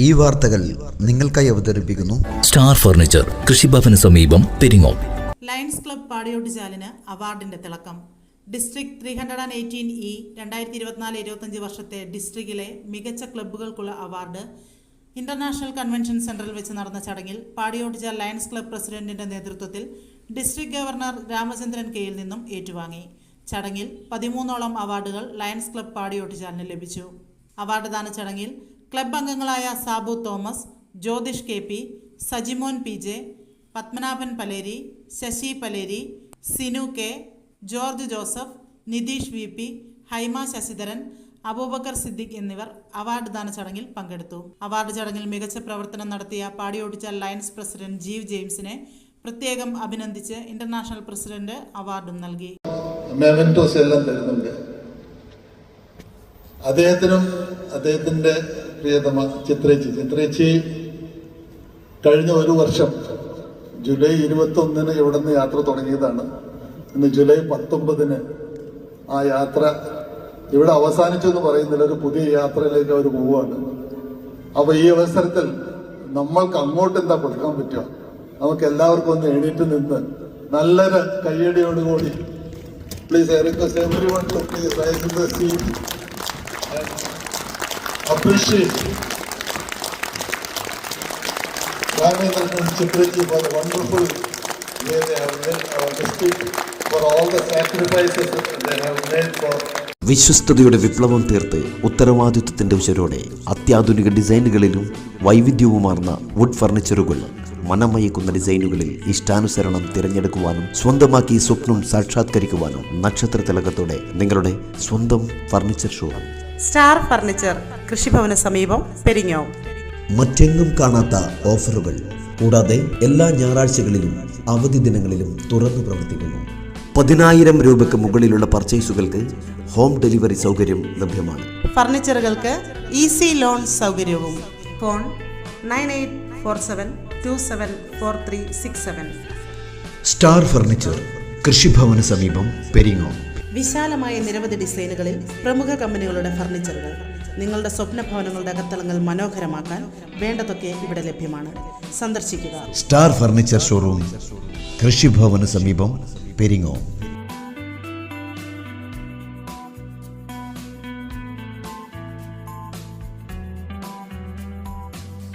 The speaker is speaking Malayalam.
ഈ വാർത്തകൾ നിങ്ങൾക്കായി അവതരിപ്പിക്കുന്നു സ്റ്റാർ ഫർണിച്ചർ, കൃഷിഭവന് സമീപം, പെരിങ്ങോം. ലയൺസ് ക്ലബ് പാടിയോട്ടുചാലിന് അവാർഡിന്റെ തിളക്കം. ഡിസ്ട്രിക്ട് 318E 2024-25 വർഷത്തെ ഡിസ്ട്രിക്റ്റിലെ മികച്ച ക്ലബ്ബുകൾക്കുള്ള അവാർഡ് ഇന്റർനാഷണൽ കൺവെൻഷൻ സെന്ററിൽ വെച്ച് നടന്ന ചടങ്ങിൽ പാടിയോട്ടുചാൽ ലയൺസ് ക്ലബ് പ്രസിഡന്റിന്റെ നേതൃത്വത്തിൽ ഡിസ്ട്രിക്ട് ഗവർണർ രാമചന്ദ്രൻ കെയിൽ നിന്നും ഏറ്റുവാങ്ങി. ചടങ്ങിൽ 13ഓളം അവാർഡുകൾ ലയൺസ് ക്ലബ് പാടിയോട്ടുചാലിന് ലഭിച്ചു. അവാർഡ് ദാന ചടങ്ങിൽ ക്ലബ് അംഗങ്ങളായ Sabu Thomas, Jyothish KP, Sajimon PJ, Padmanabhan Paleri, Sasi Paleri, Sinu K, George Joseph, Nitheesh VP, Haima Sasidharan, Abubakar Siddique എന്നിവർ അവാർഡ് ദാന ചടങ്ങിൽ പങ്കെടുത്തു. അവാർഡ് ചടങ്ങിൽ മികച്ച പ്രവർത്തനം നടത്തിയ പാടിയോട്ടുചാൽ ലയൺസ് പ്രസിഡന്റ് ജീവ് ജെയിംസിനെ പ്രത്യേകം അഭിനന്ദിച്ച് ഇന്റർനാഷണൽ പ്രസിഡന്റ് അവാർഡും നൽകി. അദ്ദേഹത്തിനും അദ്ദേഹത്തിൻ്റെ പ്രിയതമ ചിത്രേച്ചി കഴിഞ്ഞ ഒരു വർഷം ജൂലൈ 21 ഇവിടെ നിന്ന് യാത്ര തുടങ്ങിയതാണ്. ഇന്ന് ജൂലൈ 19 ആ യാത്ര ഇവിടെ അവസാനിച്ചു എന്ന് പറയുന്നില്ല, ഒരു പുതിയ യാത്രയിലേക്ക് അവർ പോവുകയാണ്. അപ്പൊ ഈ അവസരത്തിൽ നമ്മൾക്ക് അങ്ങോട്ട് എന്താ കൊടുക്കാൻ പറ്റുക? നമുക്ക് എല്ലാവർക്കും ഒന്ന് എണീറ്റ് നിന്ന് നല്ലൊരു കയ്യടിയോടുകൂടി please everyone to please rise in the seat and appreciate Ramendran and Chitraji for the wonderful way they have made our district, for all the sacrifices they have made for. വിശ്വസ്തയുടെ വിപ്ലവം തീർത്ത് ഉത്തരവാദിത്വത്തിന്റെ ഉശരോടെ അത്യാധുനിക ഡിസൈനുകളിലും വൈവിധ്യവുമാർന്ന വുഡ് ഫർണിച്ചറുകൾ, മനമയക്കുന്ന ഡിസൈനുകളിൽ ഇഷ്ടാനുസരണം തിരഞ്ഞെടുക്കുവാനും സ്വന്തമാക്കി സ്വപ്നം സാക്ഷാത്കരിക്കുവാനും നക്ഷത്ര തിലകത്തോടെ നിങ്ങളുടെ സ്വന്തം ഫർണിച്ചർ ഷോ സ്റ്റാർ ഫർണിച്ചർ, കൃഷിഭവന് സമീപം, പെരിങ്ങോം. മറ്റെങ്ങും കാണാത്ത ഓഫറുകൾ കൂടാതെ എല്ലാ ഞായറാഴ്ചകളിലും അവധി ദിനങ്ങളിലും തുറന്നു പ്രവർത്തിക്കുന്നു. 10,000 രൂപയ്ക്ക് മുകളിലുള്ള പർച്ചേസുകൾക്ക് ഹോം ഡെലിവറി സൗകര്യം ലഭ്യമാണ്. ഫർണിച്ചറുകൾക്ക് ഈസി ലോൺ സൗകര്യവും. ഫോൺ 9847274367. സ്റ്റാർ ഫർണിച്ചർ, കൃഷിഭവന് സമീപം, പെരിങ്ങോം. വിശാലമായ നിരവധി ഡിസൈനുകളിൽ പ്രമുഖ കമ്പനികളുടെ ഫർണിച്ചറുകൾ. നിങ്ങളുടെ സ്വപ്ന ഭവനങ്ങളുടെ അകത്തളങ്ങൾ മനോഹരമാക്കാൻ വേണ്ടതൊക്കെ ഇവിടെ ലഭ്യമാണ്. സന്ദർശിക്കുക. സ്റ്റാർ ഫർണിച്ചർ ഷോറൂം, കൃഷിഭവന് സമീപം, പെരിങ്ങോം.